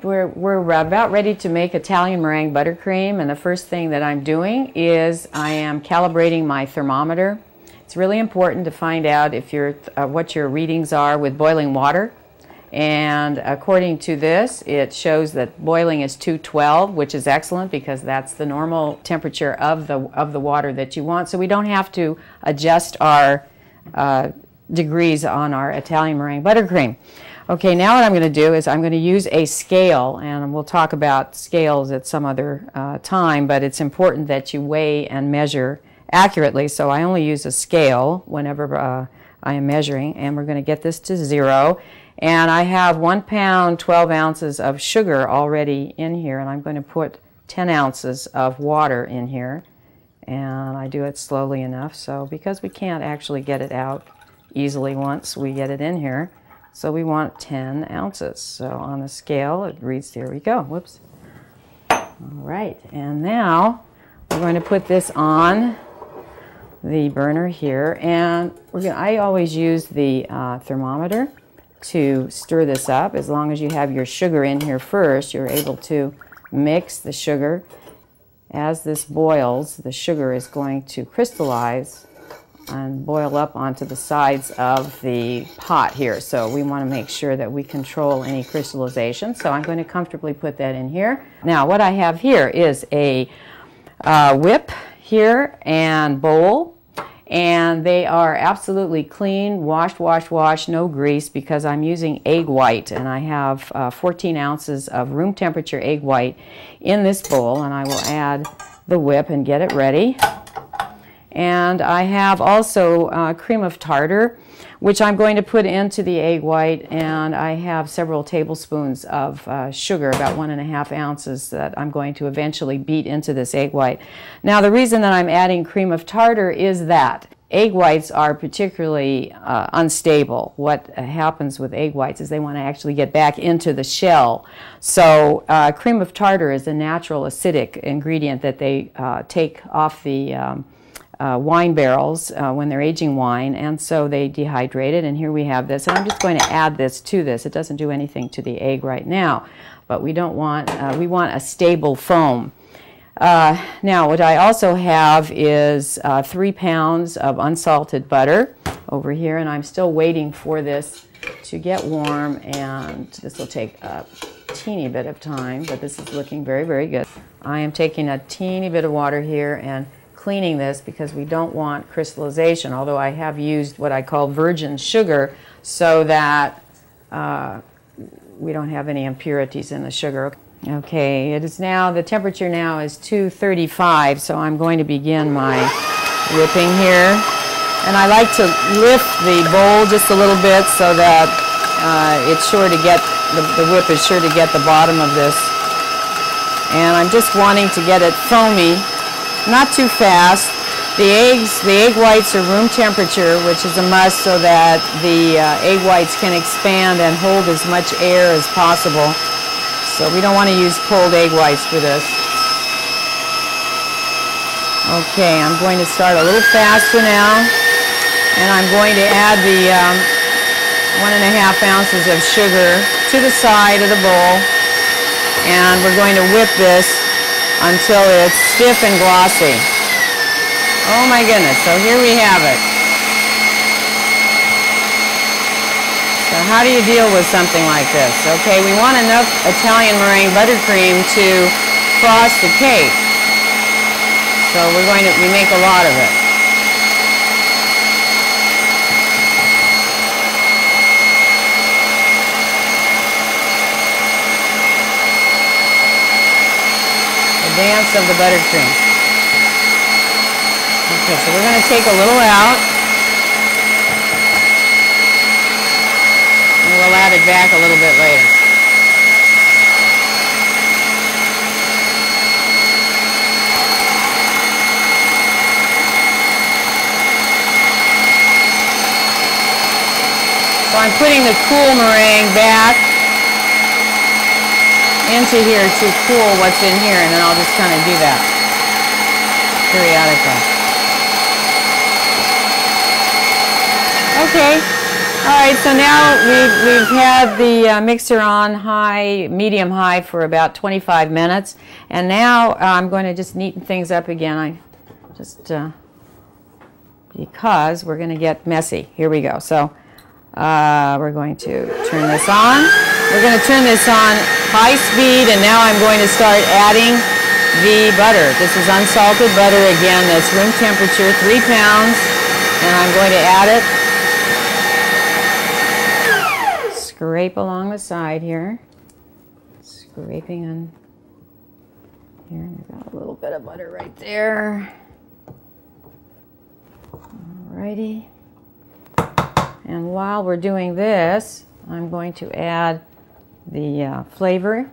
right, we're about ready to make Italian meringue buttercream, and the first thing that I'm doing is I am calibrating my thermometer. It's really important to find out if what your readings are with boiling water. And according to this, it shows that boiling is 212, which is excellent because that's the normal temperature of the water that you want. So we don't have to adjust our degrees on our Italian meringue buttercream. Okay, now what I'm going to do is I'm going to use a scale, and we'll talk about scales at some other time, but it's important that you weigh and measure accurately, so I only use a scale whenever I am measuring, and we're going to get this to 0. And I have 1 pound, 12 ounces of sugar already in here, and I'm going to put 10 ounces of water in here, and I do it slowly enough, so because we can't actually get it out easily once we get it in here, so we want 10 ounces. So on the scale, it reads, here we go, whoops. All right, and now we're going to put this on the burner here, and I always use the thermometer to stir this up. As long as you have your sugar in here first, you're able to mix the sugar. As this boils, the sugar is going to crystallize and boil up onto the sides of the pot here. So we want to make sure that we control any crystallization. So I'm going to comfortably put that in here. Now what I have here is a whip here and bowl, and they are absolutely clean, washed, no grease, because I'm using egg white, and I have 14 ounces of room temperature egg white in this bowl, and I will add the whip and get it ready. And I have also cream of tartar, which I'm going to put into the egg white, and I have several tablespoons of sugar, about 1.5 ounces, that I'm going to eventually beat into this egg white. Now the reason that I'm adding cream of tartar is that egg whites are particularly unstable. What happens with egg whites is they want to actually get back into the shell. So cream of tartar is a natural acidic ingredient that they take off the wine barrels when they're aging wine, and so they dehydrate it, and here we have this, and I'm just going to add this to this. It doesn't do anything to the egg right now, but we don't want, we want a stable foam. Now what I also have is 3 pounds of unsalted butter over here, and I'm still waiting for this to get warm, and this will take a teeny bit of time, but this is looking very, very good. I am taking a teeny bit of water here and cleaning this because we don't want crystallization, although I have used what I call virgin sugar so that we don't have any impurities in the sugar. Okay, it is now, the temperature now is 235, so I'm going to begin my whipping here. And I like to lift the bowl just a little bit so that it's sure to get, the whip is sure to get the bottom of this. And I'm just wanting to get it foamy, not too fast. The egg whites are room temperature, which is a must so that the egg whites can expand and hold as much air as possible. So we don't want to use cold egg whites for this. Okay, I'm going to start a little faster now, and I'm going to add the 1.5 ounces of sugar to the side of the bowl, and we're going to whip this until it's stiff and glossy. Oh my goodness, so here we have it. So how do you deal with something like this? Okay, we want enough Italian meringue buttercream to frost the cake. So we make a lot of it. Dance of the buttercream. Okay, so we're going to take a little out, and we'll add it back a little bit later. So I'm putting the cool meringue back into here to cool what's in here, and then I'll just kind of do that periodically. Okay, right, so now we've had the mixer on high, medium-high for about 25 minutes. And now I'm going to just neaten things up again. Because we're going to get messy. Here we go. So we're going to turn this on. We're going to turn this on high speed, and now I'm going to start adding the butter. This is unsalted butter again. That's room temperature, 3 pounds, and I'm going to add it. Scrape along the side here. Scraping on here. I've got a little bit of butter right there. Alrighty. And while we're doing this, I'm going to add the flavor.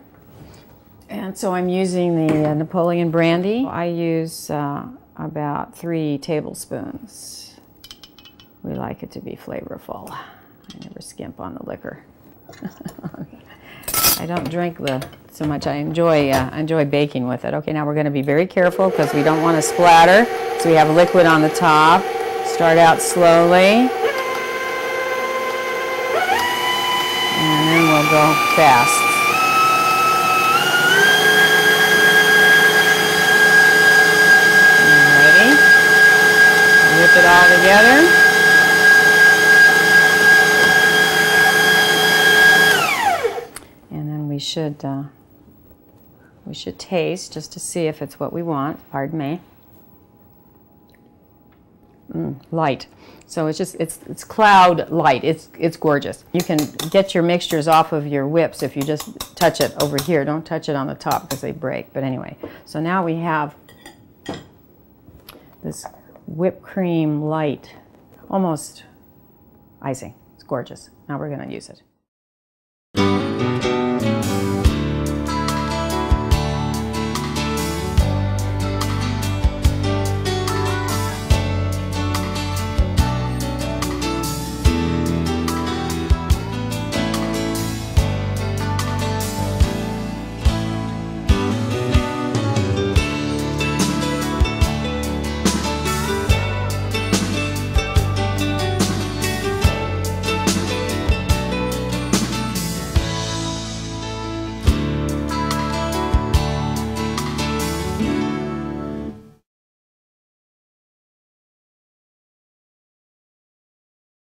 And so I'm using the Napoleon brandy. I use about 3 tablespoons. We like it to be flavorful. I never skimp on the liquor. I don't drink so much. I enjoy baking with it. Okay, now we're going to be very careful because we don't want to splatter. So we have liquid on the top. Start out slowly. And then we'll go fast. Ready? Whip it all together. And then we should taste just to see if it's what we want. Pardon me. Light. So it's cloud light. It's gorgeous. You can get your mixtures off of your whips if you just touch it over here. Don't touch it on the top because they break. But anyway, so now we have this whipped cream light, almost icing. It's gorgeous. Now we're going to use it.